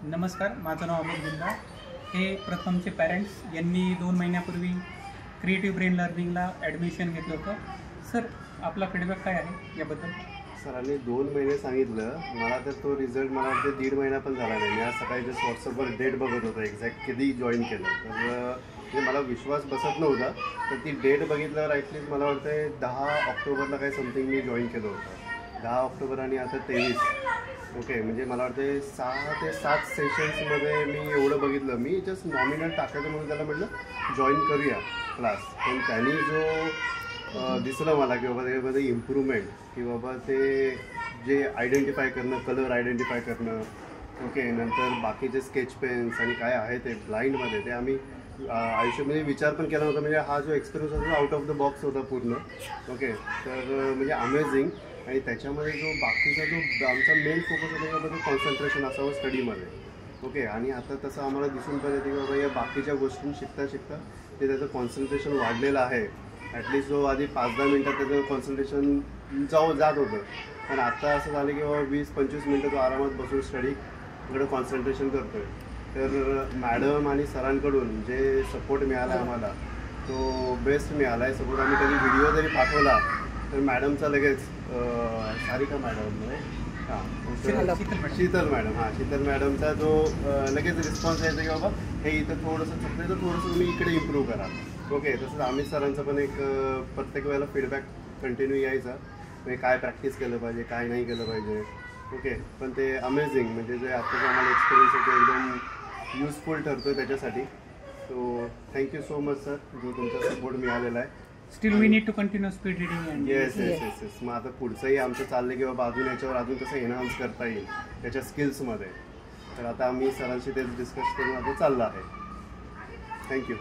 नमस्कार, माझं नाव अमित गुंडा। हे प्रथमचे पॅरेंट्स यांनी 2 महिन्यापूर्वी क्रिएटिव्ह ब्रेन लर्निंगला ॲडमिशन घेतलं होतं। सर, आपला फीडबॅक काय आहे याबद्दल? सरांनी 2 महिने सांगितलं मला, तर तो रिझल्ट मला वाटतं 1.5 महिना पण झाला नाही। मी आज सकाळी जस्ट व्हॉट्सअपवर डेट बघत होतो एक्झॅक्ट कधी जॉईन केलं, तर म्हणजे मला विश्वास बसत नव्हता। तर ती डेट बघितल्यावर ॲटलीस्ट मला वाटतं 10 ऑक्टोबरला काही समथिंग मी जॉईन केलं होतं। 10 ऑक्टोबर आणि आता 23 ओके, म्हणजे मला वाटते 6 ते 7 सेशन्समध्ये मी एवढं बघितलं। मी जस्ट नॉमिनल टाकायचं म्हणून त्याला म्हटलं जॉईन करूया क्लास, पण त्यांनी जो दिसलं मला की बाबा त्यामध्ये इम्प्रूव्हमेंट, की बाबा ते जे आयडेंटिफाय करणं, कलर आयडेंटिफाय करणं, ओके, नंतर बाकीचे स्केच पेन्स आणि काय आहे ते ब्लाइंडमध्ये, ते आम्ही आयुष्यामध्ये विचार पण केला नव्हता। म्हणजे हा जो एक्सपिरियन्स होता आउट ऑफ द बॉक्स होता पूर्ण, ओके। तर म्हणजे अमेझिंग। आणि त्याच्यामध्ये जो बाकीचा जो आमचा मेन फोकस होता त्यामध्ये कॉन्सन्ट्रेशन असावं स्टडीमध्ये, ओके। आणि आता तसं आम्हाला दिसून पण येते की बाबा या बाकीच्या गोष्टी शिकता शिकता ते त्याचं कॉन्सन्ट्रेशन वाढलेलं आहे। ॲटलिस्ट जो आधी 5-10 मिनटात त्याचं कॉन्सन्ट्रेशन जात होतं, पण आता असं झालं की बाबा 20-25 मिनटं तो आरामात बसून स्टडीकडे कॉन्सन्ट्रेशन करतो आहे। तर मॅडम आणि सरांकडून जे सपोर्ट मिळाला आम्हाला तो बेस्ट मिळाला आहे सपोर्ट। आम्ही कधी व्हिडिओ जरी पाठवला तर मॅडमचा लगेच सारिका मॅडम शीतल मॅडमचा जो लगेच रिस्पॉन्स यायचा की बाबा हे इथं थोडंसं चुकलं तर थोडंसं तुम्ही इकडे इम्प्रूव्ह करा, ओके। तसंच अमित सरांचं पण एक प्रत्येक वेळेला फीडबॅक कंटिन्यू यायचा, म्हणजे काय प्रॅक्टिस केलं पाहिजे, काय नाही केलं पाहिजे, ओके। पण ते अमेझिंग, म्हणजे जे आत्ताचा आम्हाला एक्सपिरियन्स होतो एकदम युजफुल ठरतो त्याच्यासाठी। So thank you so much sir, जो तुमचा सपोर्ट मिळालेला आहे। Still we need to continue speed reading. Yes. मग आता पुढचंही आमचं चाललं की बाबा अजून याच्यावर अजून कसं एनहान्स करता येईल त्याच्या स्किल्समध्ये, तर आता आम्ही सरांशी तेच डिस्कस करून आता चाललं आहे। थँक्यू।